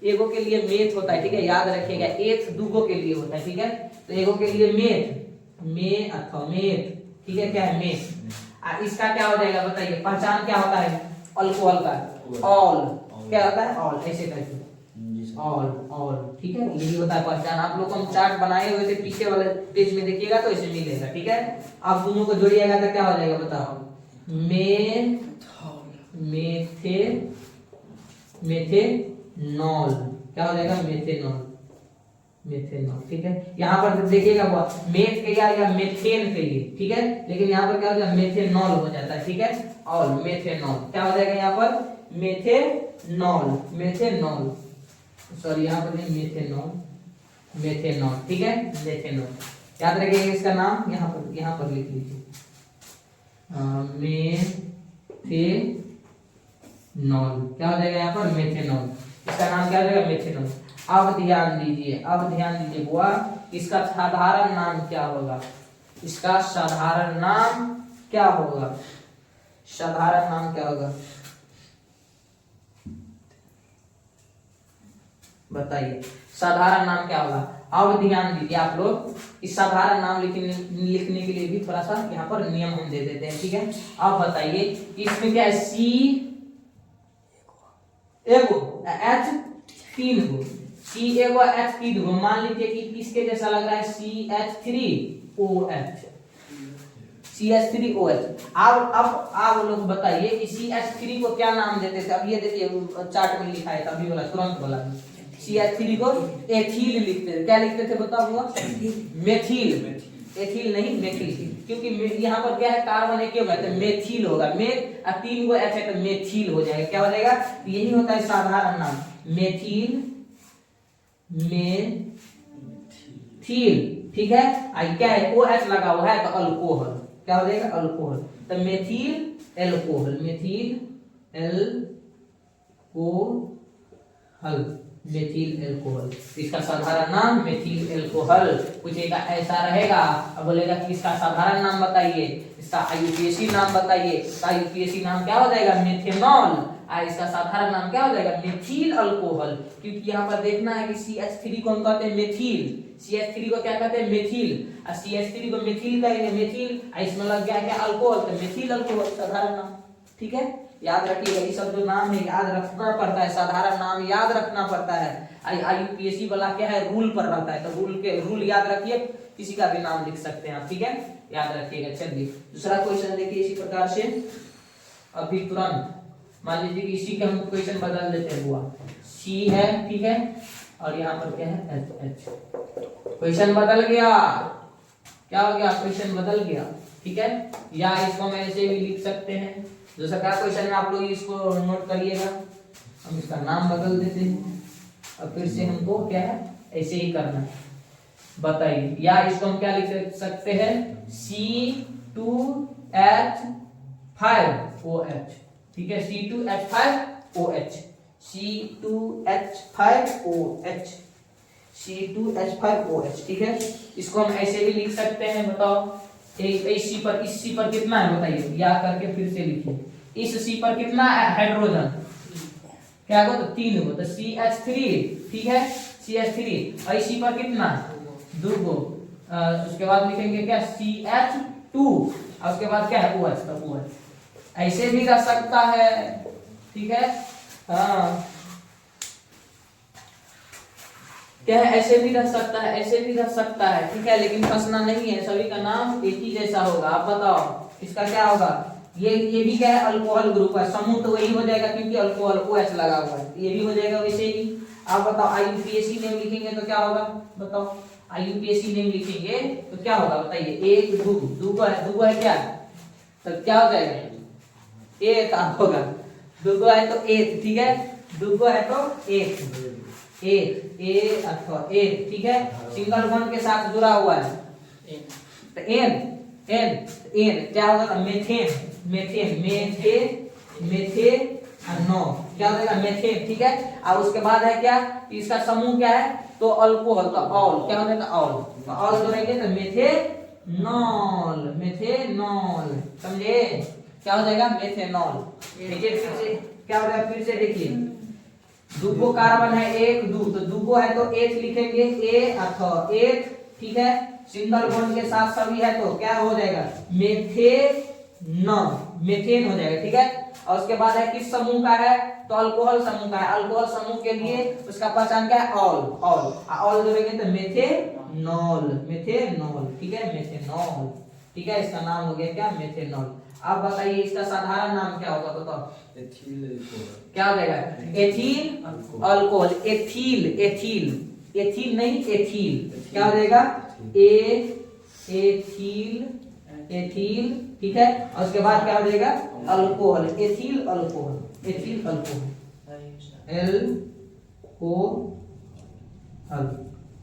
Speaker 1: एगो के लिए मेथ होता है। ठीक है, याद रखिएगा। एथ 2 गो के लिए होता है। ठीक है, तो एगो के लिए मेथ। में अथवा मेथ, ठीक है, क्या है मेथ। इसका क्या हो जाएगा बताइए, पहचान क्या होता है अल्कोहल का, ऑल, क्या होता है ऑल, ऐसे करके ऑल ऑल, ठीक है, यही होता है पहचान। आप लोग को हम चार्ट बनाए हुए थे पीछे वाले पेज में, देखिएगा तो इसे मिलेगा, ठीक है। आप दोनों को जोड़िएगा तो क्या हो जाएगा बताओ, मेथे मेथेनॉल, क्या हो जाएगा मेथेनॉल, मेथेनॉल, ठीक है। यहाँ पर देखिएगा मेथ कहिए या मेथेन कहिए, ठीक है, लेकिन यहाँ पर क्या हो जाएगा मेथेनॉल हो जाता है, ठीक है, और मेथेनॉल क्या हो जाएगा यहाँ पर मेथेनॉल, मेथेनॉल, सॉरी यहाँ पर नहीं मेथेनॉल, मेथेनॉल, ठीक है, मेथेनॉल। याद रखिएगा इसका नाम यहाँ पर लिख लीजिए, मेथेनॉल, क्या हो जाएगा यहाँ पर मेथेनॉल, इसका नाम क्या हो जाएगा मेथेनॉल। अब ध्यान दीजिए बुआ, इसका साधारण नाम क्या होगा, इसका साधारण नाम क्या होगा, साधारण नाम क्या होगा बताइए, साधारण नाम क्या होगा। अब ध्यान दीजिए आप लोग, इस साधारण नाम लिखने के लिए भी थोड़ा सा यहाँ पर नियम हम दे देते हैं, ठीक है। अब बताइए इसमें क्या है, सी एगो एच तीन गो, सी एगो एच तीन गो, मान लीजिए कि किसके जैसा लग रहा है CH3OH, CH3OH। अब लोग बताइए कि CH3 को क्या नाम देते थे। अब ये देखिए चार्ट में लिखा है अभी वाला, तुरंत वाला, CH3 को एथिल लिखते थे, क्या लिखते थे बताओ, मेथिल, एथिल नहीं मेथिल, क्योंकि यहाँ पर क्या है कार्बन एक होगा तो मेथिल होगा, मेथ और तीन को एच है तो मेथिल हो जाएगा, क्या हो जाएगा, यही होता है साधारण नाम मेथिल, मेथिल, ठीक है। आई क्या है OH लगा हुआ है तो अल्कोहल, क्या हो जाएगा अल्कोहल, तो methyl alcohol, methyl alcohol, methyl alcohol, इसका साधारण नाम मेथिल एल्कोहल। पूछेगा ऐसा रहेगा, अब बोलेगा कि इसका साधारण नाम बताइए, इसका IUPAC नाम बताइए, इसका IUPAC नाम क्या हो जाएगा मेथेनॉल, और इसका साधारण नाम क्या हो जाएगा मेथिल अल्कोहल। क्योंकि यहाँ पर देखना है कि CH3 को हम कहते हैं मेथिल, CH3 को क्या कहते हैं मेथिल, और CH3 को मेथिल कहेंगे, मेथिल, इसमें लग गया क्या अल्कोहल, तो मेथिल अल्कोहल साधारण नाम, ठीक है। याद रखिएगा ये सब जो नाम है याद रखना पड़ता है, साधारण नाम याद रखना पड़ता है। IUPAC वाला क्या है रूल पर रहता है, तो रूल याद रखिए, किसी का भी नाम लिख सकते हैं आप, ठीक है, याद रखिएगा। चलिए दूसरा क्वेश्चन देखिए इसी प्रकार से, अभी तुरंत मान लीजिए कि इसी के हम क्वेश्चन बदल देते हैं बुआ, C है, ठीक है, और यहाँ पर क्या है H, क्वेश्चन बदल गया, क्या हो गया क्वेश्चन बदल गया, ठीक है, या इसको हम ऐसे भी लिख सकते हैं, दूसरा का क्वेश्चन में आप लोग इसको नोट करिएगा, हम इसका नाम बदल देते हैं और फिर से हमको क्या है ऐसे ही करना है, बताइए। या इसको हम क्या लिख सकते हैं C2H5OH, ठीक है, C2H5OH, C2H5OH, C2H5OH, ठीक है। इसको हम ऐसे भी लिख सकते हैं, बताओ इस C पर कितना है बताइए, या करके फिर से लिखिए, इस C पर कितना हाइड्रोजन, क्या हो तो 3 हो, तो CH3, ठीक है, CH3, और इस C पर कितना 2 गो, उसके बाद लिखेंगे क्या CH2, और उसके बाद क्या है OH, तो OH ऐसे भी रह सकता है, ठीक है, हाँ क्या है ऐसे भी रह सकता है, ऐसे भी रह सकता है, ठीक है, लेकिन फंसना नहीं है, सभी का नाम एक ही जैसा होगा। आप बताओ इसका क्या होगा, ये भी क्या है अल्कोहल ग्रुप है, समूह तो वही हो जाएगा क्योंकि अल्कोहल OH लगा हुआ है, ये भी हो जाएगा वैसे ही। आप बताओ IUPAC नेम लिखेंगे तो क्या होगा, बताओ IUPAC नेम लिखेंगे तो क्या होगा बताइए, एक दो है क्या, तो क्या हो जाएगा एक होगा, 2 है तो एक, ठीक है, 2 है तो एक अथवा एक, ठीक है, सिंगल बॉन्ड के साथ जुड़ा हुआ है, तो एन क्या होगा मेथेनॉल, क्या हो जाएगा मेथेन, ठीक है। और उसके बाद है क्या, इसका समूह क्या है तो अल्कोहल का ऑल, क्या हो जाएगा ऑल जोड़ेंगे तो मेथेनॉल, समझे, क्या हो जाएगा मेथेनॉल। देखिए फिर से क्या हो जाएगा, फिर से देखिए 2 कार्बन है 1 2, तो 2 है तो एच लिखेंगे A अथवा एथ, ठीक है, सिंगल बॉन्ड के साथ सभी है तो क्या हो जाएगा, मेथेन हो जाएगा, ठीक है। और उसके बाद है किस समूह का है, तो अल्कोहल समूह का है। अल्कोहल समूह के लिए उसका पहचान क्या है, ऑल जोड़ेंगे तो मेथेनॉल, ठीक है, मेथेनॉल, ठीक है। इसका नाम हो गया क्या, मेथेनॉल। अब बताइए इसका साधारण नाम क्या होगा, बताओ। क्या हो जाएगा, एथिल अल्कोहल, एथिल नहीं, एथिल क्या हो जाएगा, एथिल, ठीक है। और उसके बाद क्या हो जाएगा, अल्कोहल, एथिल अल्कोहल,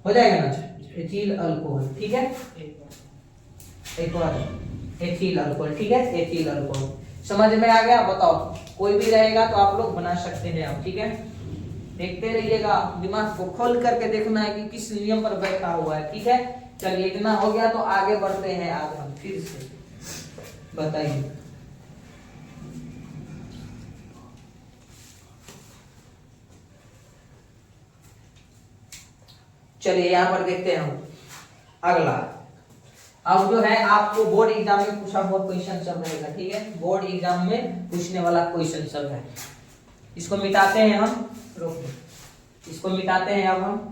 Speaker 1: हो जाएगा ना, एथिल अल्कोहल, ठीक है। एक और एथिल अल्कोहल, ठीक है, एथिल अल्कोहल। समझ में आ गया, बताओ। कोई भी रहेगा तो आप लोग बना सकते हैं आप, ठीक है। देखते रहिएगा, दिमाग को खोल करके देखना है कि किस नियम पर बैठा हुआ है, ठीक है। चलिए इतना हो गया तो आगे बढ़ते हैं, आज हम फिर से बताइए। चलिए यहाँ पर देखते हैं हम अगला। अब जो है आपको बोर्ड एग्जाम में पूछा हुआ क्वेश्चन सब रहेगा, ठीक है। बोर्ड एग्जाम में पूछने वाला क्वेश्चन सब है। इसको मिटाते हैं हम, इसको मिटाते हैं अब हम।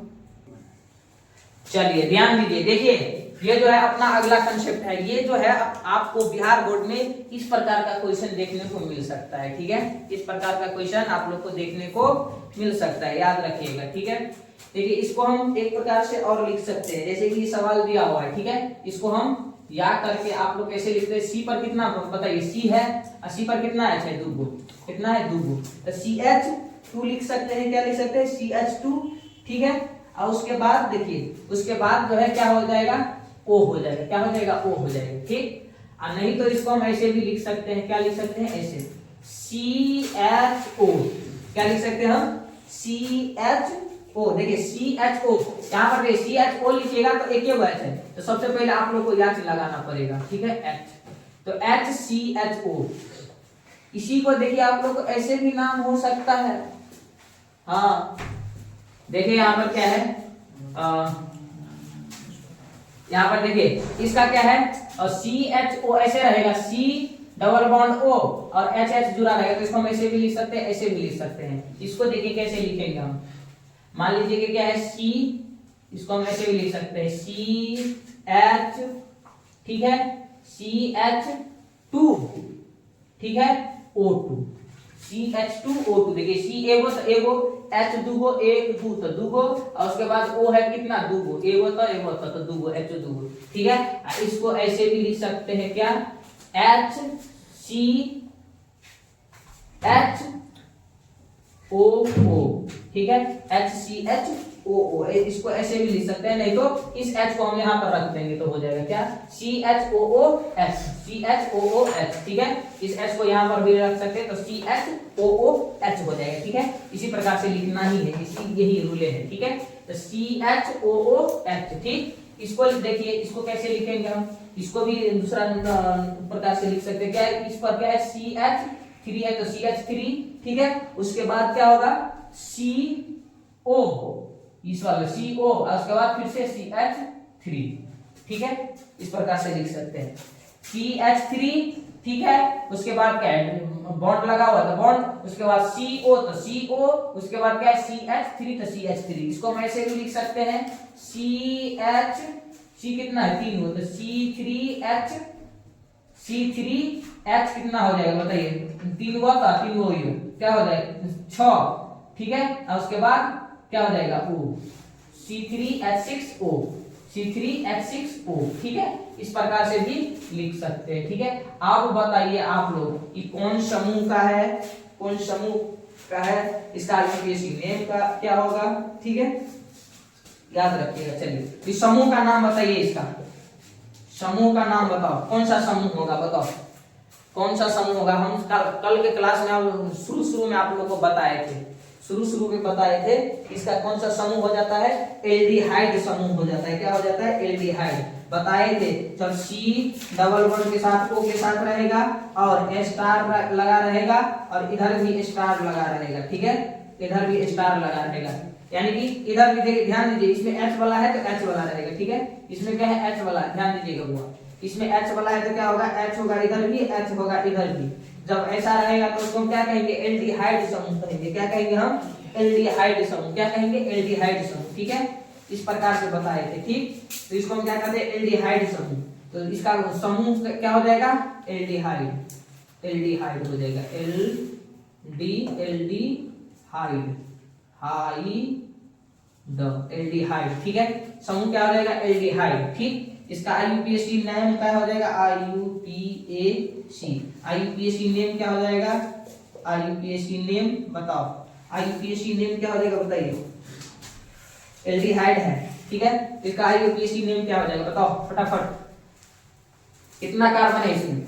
Speaker 1: चलिए ध्यान दीजिए, देखिए ये जो है अपना अगला कंसेप्ट है। ये जो है आपको बिहार बोर्ड में इस प्रकार का क्वेश्चन देखने को मिल सकता है, ठीक है। इस प्रकार का क्वेश्चन आप लोग को देखने को मिल सकता है, याद रखिएगा, ठीक है। देखिए इसको हम एक प्रकार से और लिख सकते हैं, जैसे कि सवाल दिया हुआ है, ठीक है। इसको हम याद करके आप लोग कैसे लिखते हैं, सी पर कितना बताइए, सी है और सी पर कितना है, दूगो, कितना है, दूगो, तो CH2 लिख सकते हैं, क्या लिख सकते हैं, CH2, ठीक है। और उसके बाद देखिए, उसके बाद जो है क्या हो जाएगा, O हो जाएगा, क्या हो जाएगा, O हो जाएगा, ठीक। और नहीं तो इसको हम ऐसे भी लिख सकते हैं, क्या लिख सकते हैं, ऐसे CHO, क्या लिख सकते हैं हम, CHO। देखिए CHO, यहाँ पर CHO लिखिएगा तो एक ही बात है, तो सबसे पहले आप लोग को H लगाना पड़ेगा, ठीक है, H, तो HCHO। इसी को देखिए आप लोग को ऐसे भी नाम हो सकता है, हाँ। देखिए यहाँ पर क्या है, यहाँ पर देखिए इसका क्या है, और CHO ऐसे रहेगा, C डबल बॉन्ड O और HH जुड़ा रहेगा, तो इसको हम ऐसे भी लिख सकते हैं, ऐसे भी लिख सकते हैं। इसको देखिए कैसे लिखेंगे हम, मान लीजिए कि क्या है C, इसको हम ऐसे भी लिख सकते हैं CH, ठीक है, CH2, ठीक है, O2, CH2O2। देखिए C एगो तो एगो, H दूगो, एक दू तो दूगो, और उसके बाद O है कितना, दूगो, एगो तो दूगो, H दूगो, ठीक है। इसको ऐसे भी लिख सकते हैं, क्या, HCHOO, ठीक है, HCHOO। इसको ऐसे भी लिख सकते हैं, नहीं तो इस H को हम यहाँ पर रख देंगे तो हो जाएगा क्या, CHOOH, ठीक है। इस H को यहाँ पर भी रख सकते हैं तो CHOOH हो जाएगा, ठीक है। इसी प्रकार से लिखना ही है, इसी यही रूल है, ठीक है। तो CHOOH, ठीक। इसको देखिए, इसको कैसे लिखेंगे हम, इसको भी दूसरा प्रकार से लिख सकते हैं, क्या है, इस पर क्या है, CH3 है तो CH3, ठीक है। उसके बाद क्या होगा, CO, इस वाले CO, और उसके बाद फिर से CH3, ठीक है। इस प्रकार से लिख सकते हैं CH3, ठीक है। उसके बाद क्या है, बॉन्ड लगा हुआ तो बॉन्ड, उसके बाद CO तो CO, उसके बाद क्या है CH3 तो CH3। इसको हम ऐसे भी लिख सकते हैं C कितना है, 3 हो तो C3H कितना हो जाएगा बताइए, 3 हुआ था, 3 हो गया, क्या हो जाएगा 6, ठीक है। और उसके बाद क्या हो जाएगा O, C3H6O, ठीक है। इस प्रकार से भी लिख सकते हैं, ठीक है। अब बताइए आप लोग कि कौन समूह का है, कौन समूह का है, इसका आईयूपीएसी नेम का क्या होगा, ठीक है, याद रखिएगा। चलिए इस समूह का नाम बताइए, इसका समूह का नाम बताओ, कौन सा समूह होगा, बताओ कौन सा समूह होगा। हम कल के क्लास में शुरू में आप लोगों को बताए थे, शुरू में बताए थे, इसका कौन सा समूह हो जाता है, एल्डिहाइड समूह हो जाता है, क्या हो जाता है, एल्डिहाइड बताए थे। जब C डबल बॉन्ड के साथ O के साथ रहेगा और स्टार लगा रहेगा और इधर भी स्टार लगा रहेगा, ठीक है, इधर भी स्टार लगा रहेगा, यानी कि इधर भी देखिए, ध्यान दीजिए, इसमें H वाला है तो H वाला रहेगा, ठीक है। इसमें क्या है, H वाला, ध्यान दीजिएगा बुआ, इसमें H वाला है तो क्या होगा, H होगा इधर भी, H होगा इधर भी। जब ऐसा रहेगा तो उसको क्या कहेंगे, एल्डिहाइड समूह कहेंगे। क्या कहेंगे हम, एल्डिहाइड समूह। क्या कहेंगे, एल्डिहाइड समूह, ठीक है। इस प्रकार से बताए थे, ठीक। तो इसको हम क्या कहते हैं, एल्डिहाइड समूह। तो इसका समूह क्या हो जाएगा, एल्डिहाइड, एल्डिहाइड हो जाएगा, एल्डिहाइड, एल्डिहाइड, ठीक है। समूह क्या हो जाएगा, एल्डिहाइड, ठीक। इसका IUPAC नेम क्या हो जाएगा, IUPAC नेम क्या हो जाएगा, IUPAC नेम बताओ, IUPAC नेम क्या हो जाएगा बताइए, एल्डिहाइड है, ठीक है। इसका IUPAC नेम क्या हो जाएगा बताओ फटाफट, कितना कार्बन है इसमें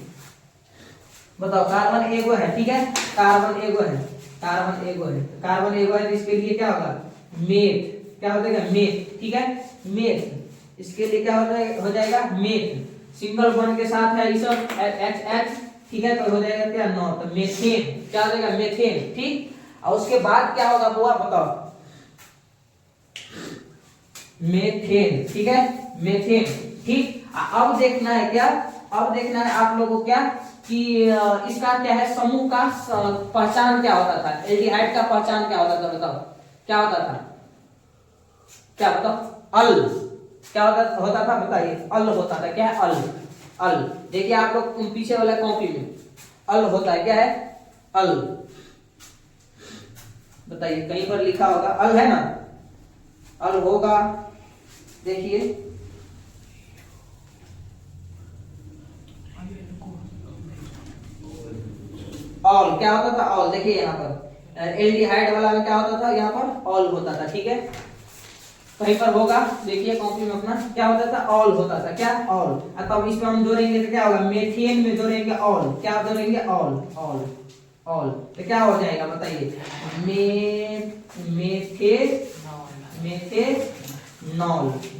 Speaker 1: बताओ, कार्बन एगो है, ठीक है, कार्बन एगो है, कार्बन एगो है, कार्बन एगो है तो इसके लिए क्या होगा, मेथ, क्या हो जाएगा, मेथ, ठीक है, मेथ। इसके लिए क्या हो जाएगा मेथ, सिंगल बॉन्ड के साथ है इस HH, ठीक है, तो हो जाएगा क्या, नौ, तो मेथेन, क्या हो जाएगा, मेथेन, ठीक। और उसके बाद क्या होगा बुआ बताओ, मेथेन, ठीक है, मेथेन, ठीक। अब देखना है क्या, अब देखना है आप लोगों को क्या कि इसका क्या है, समूह का पहचान क्या होता था, एल्डिहाइड का पहचान क्या होता था बताओ, क्या होता था, क्या बताओ, अल, क्या होता था बताइए, अल होता था, क्या है, अल, अल। देखिए आप लोग पीछे वाला कॉपी में अल होता है, क्या है, अल, बताइए कहीं पर लिखा होगा, अल है ना, अल होगा, देखिए ऑल, क्या होता था, ऑल, देखिए यहाँ पर एल्डिहाइड वाला में क्या होता था, यहाँ पर ऑल होता था, ठीक है। कहीं पर होगा, देखिए कॉपी में अपना, क्या होता था, ऑल होता था, क्या, ऑल। तब इसमें हम जोड़ेंगे तो क्या होगा, मेथेन में जोड़ेंगे ऑल, क्या जोड़ेंगे, ऑल, ऑल, ऑल, तो क्या हो जाएगा बताइए, मेथेनॉल,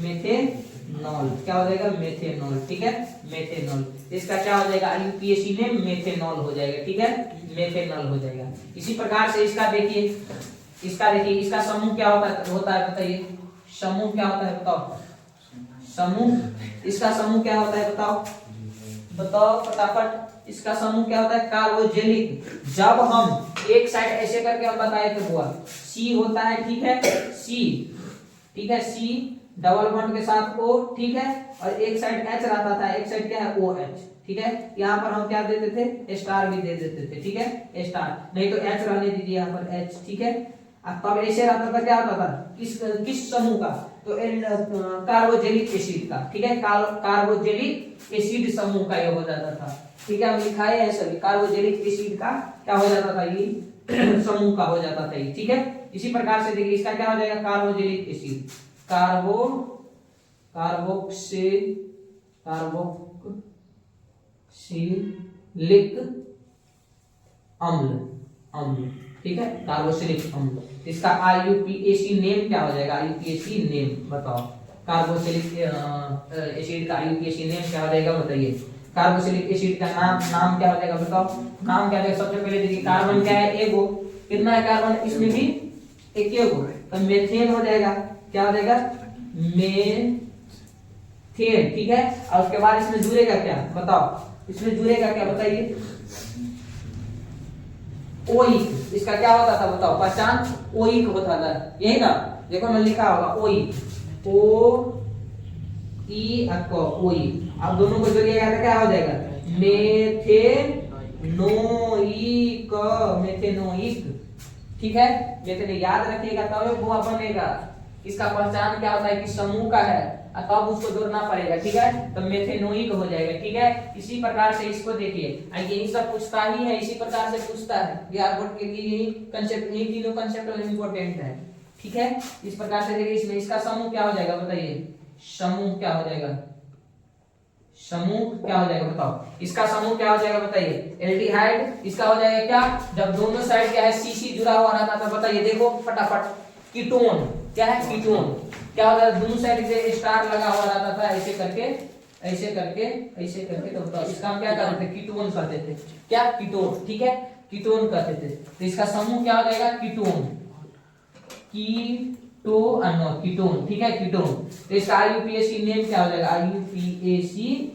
Speaker 1: मेथेनॉल, क्या हो जाएगा, मेथेनॉल, ठीक है, मेथेनॉल। इसका क्या हो जाएगा, IUPAC नेम मेथेनॉल हो जाएगा, ठीक है, मेथेनॉल हो जाएगा। इसी प्रकार से इसका देखिए, इसका समूह क्या होता है बताइए, समूह क्या होता है बताओ, समूह, इसका समूह क्या होता है बताओ, बताओ फटाफट, इसका समूह क्या होता है, कार्बोजेलिक। जब हम एक साइड ऐसे करके हम बताए थे हुआ, C होता है, ठीक है, C, ठीक है, C डबल बॉन्ड के साथ O, ठीक है, और एक साइड H रहता था, एक साइड क्या है, OH, ठीक है। यहाँ पर हम क्या देते थे, स्टार भी दे देते थे, ठीक है, स्टार, नहीं तो H रहने दीजिए यहाँ पर H, ठीक है। तब ऐसे रहता था, क्या होता था, किस समूह का, तो कार्बोजेलिक एसिड का, ठीक है, कार्बोजेलिक एसिड समूह का ये हो जाता था, ठीक है। हम लिखाए हैं सभी, कार्बोजेलिक एसिड का क्या हो जाता था, ये समूह का हो जाता था ये, ठीक है। इसी प्रकार से देखिए इसका क्या हो जाएगा, कार्बोजेलिक एसिड, कार्बोक्सिलिक अम्ल, ठीक है, कार्बोक्सिलिक अम्ल। इसका IUPAC नेम क्या हो जाएगा, IUPAC नेम बताओ, कार्बोक्सिलिक एसिड का IUPAC नेम क्या हो जाएगा बताइए, कार्बोक्सिलिक एसिड का नाम क्या हो जाएगा बताओ, नाम क्या है। सबसे पहले देखिए कार्बन क्या है, एगो, कितना है कार्बन, इसमें भी एक एगो, तो मेथेन हो जाएगा, क्या हो जाएगा, मेथेन, ठीक है। और उसके बाद इसमें जुड़ेगा क्या बताओ, इसमें जुड़ेगा क्या बताइए, ओइक। इसका क्या होता था बताओ, पहचान ओइक होता था, यही ना, देखो मैं लिखा होगा ओइक, O E ओइक। अब दोनों को जोड़िएगा तो क्या हो जाएगा, मेथेनोइक, मेथेनोइक, ठीक है। मेथेन याद रखिएगा तब वो बनेगा। इसका पहचान क्या होता है कि समूह का है, तब उसको जोड़ना पड़ेगा, ठीक है, तो मेथेनोइक हो जाएगा, ठीक है। इसी प्रकार से इसको देखिए, यही सब पूछता ही है, इसी प्रकार से पूछता है, बिहार बोर्ड के लिए यही कंसेप्ट, यही तीनों कंसेप्ट इंपॉर्टेंट है, ठीक है। इस प्रकार से देखिए इसमें इसका समूह क्या हो जाएगा बताइए, समूह क्या हो जाएगा, समूह क्या हो जाएगा बताओ, इसका समूह क्या हो जाएगा बताइए, एल्डिहाइड। इसका हो जाएगा क्या, जब दोनों साइड क्या है, CC जुड़ा हुआ रहता था, बताइए देखो फटाफट, कीटोन, क्या है, कीटोन, क्या होता है, दोनों साइड से स्टार लगा हुआ रहता था, ऐसे करके ऐसे करके ऐसे करके, तो बताओ इसका हम क्या करते थे, कीटोन कहते थे, क्या, कीटोन, ठीक है, कीटोन कहते थे। तो इसका समूह क्या हो जाएगा, कीटोन, कीटोन, कीटोन, ठीक है, कीटोन। तो इसका आईयूपीएसी नेम क्या हो जाएगा? आईयूपीएसी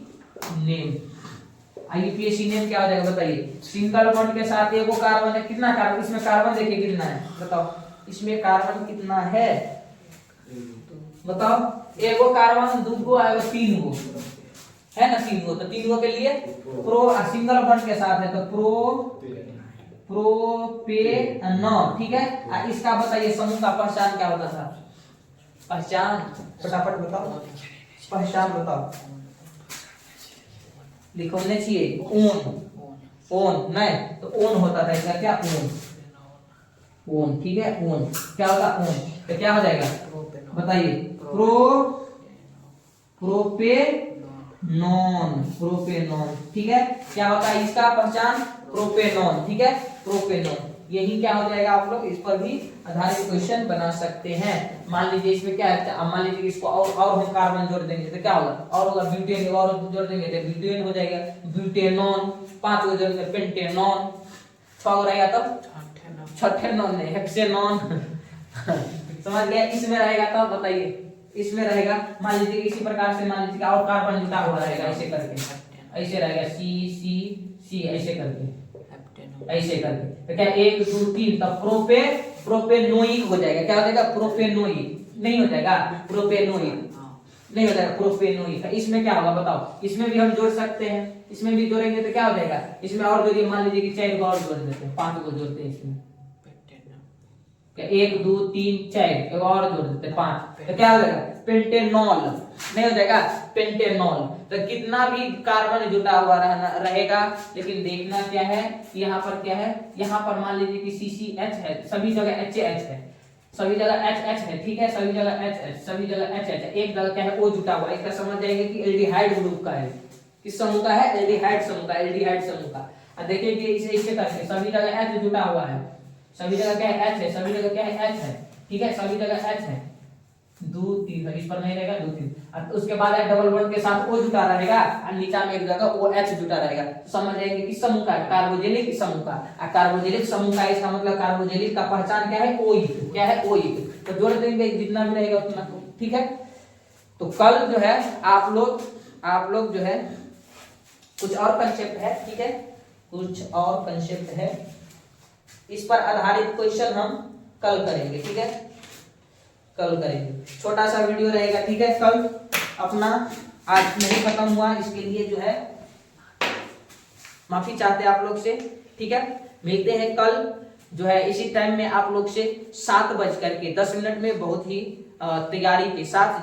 Speaker 1: नेम क्या हो जाएगा बताइए? सिंगल बॉन्ड के साथ एगो कार्बन है, कितना कार्बन? इसमें कार्बन देखिए कितना है, बताओ इसमें कार्बन कितना है, बताओ। एगो कार्बन, दूगो आएगा, तीन गो है ना, तीन गो। तो तीन गो के लिए प्रो, सिंगल बॉन्ड के साथ है तो प्रोपेनॉन, ठीक है। इसका बताइए समूह का पहचान क्या होता था? पहचान फटाफट बताओ, पहचान बताओ, लिखने चाहिए। ओन नहीं तो ओन होता था इसका क्या? ओन, ठीक है, ओन क्या होता? ओन तो क्या हो जाएगा बताइए? प्रोपेनॉन, ठीक है। क्या होता है इसका पहचान? प्रोपेनॉन, ठीक है, प्रोपेनॉन। यही क्या हो जाएगा, आप लोग इस पर भी आधारित क्वेश्चन बना सकते हैं। मान लीजिए इसमें क्या है, मान लीजिए इसको और हम कार्बन जोड़ देंगे तो क्या होगा? और होगा ब्यूटेन, और जोड़ देंगे तो ब्यूटेन हो जाएगा, ब्यूटेनॉन। 5 को जोड़ देंगे पेंटेनॉन, 6 हो रहेगा तब छठेनॉन नहीं, हेक्सेनॉन। समझ गया? इसमें रहेगा तब बताइए, इसमें रहेगा मान लीजिए इसी प्रकार से, मान लीजिए और कार्बन जुटा हुआ रहेगा ऐसे करके, ऐसे रहेगा सी ऐसे करके, ऐसे करके। तो क्या 1 2 3 तब प्रोपेनोइक हो जाएगा। क्या हो जाएगा? प्रोपेनोइक नहीं हो जाएगा, प्रोपेनोइक नहीं हो जाएगा, प्रोपेनोइक। इसमें क्या होगा बताओ? इसमें भी हम जोड़ सकते हैं, इसमें भी जोड़ेंगे तो क्या हो जाएगा? इसमें और जोड़िए, मान लीजिए कि 4 को और जोड़ देते हैं, 5 को जोड़ते हैं इसमें, 1 2 3 4 और जोड़ देते हैं 5, तो क्या हो जाएगा? पेंटेनॉल नहीं हो जाएगा, पेंटेनॉल। तो कितना भी कार्बन जुटा हुआ रहेगा, लेकिन देखना क्या है, यहाँ पर क्या है, यहाँ पर मान लीजिए कि CCH है, सभी जगह HH है, सभी जगह HH है, ठीक है, सभी जगह HH, सभी जगह HH है। एक जगह क्या है O जुटा हुआ है, इसका समझ जाएंगे कि एल्डिहाइड ग्रुप का है। किस समूह का है? एल्डिहाइड समूह का, एल्डिहाइड समूह का। देखिए कि इसे इसे करके सभी जगह H जुटा हुआ है, सभी जगह क्या है? H है, सभी जगह क्या है? H है, ठीक है, सभी जगह H है। 2 3 इस पर नहीं रहेगा, 2 3। उसके बाद डबल बॉन्ड के साथ O जुटा रहेगा और नीचे में एक जगह OH जुटा रहेगा। तो समझ जाएंगे किस समूह का है? कार्बोजेनिक समूह का। कार्बोजेनिक समूह का, इसका मतलब कार्बोजेनिक का पहचान क्या है? O युक्त। क्या है? O युक्त। तो जोड़ देंगे जितना भी रहेगा उतना, ठीक है। तो कल जो है आप लोग जो है कुछ और कंसेप्ट है, ठीक है, कुछ और कंसेप्ट है, इस पर आधारित क्वेश्चन हम कल करेंगे, ठीक है, कल करेंगे। छोटा सा वीडियो रहेगा, ठीक है, कल अपना आज नहीं खत्म हुआ, इसके लिए जो है माफी चाहते हैं आप लोग से, ठीक है। मिलते हैं कल जो है इसी टाइम में आप लोग से 7:10 में, बहुत ही तैयारी के साथ,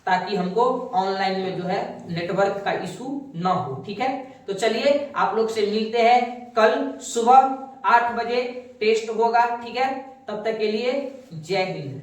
Speaker 1: ताकि हमको ऑनलाइन में जो है नेटवर्क का इशू ना हो, ठीक है। तो चलिए आप लोग से मिलते हैं कल सुबह 8 बजे, टेस्ट होगा, ठीक है। तब तक के लिए जय हिंद।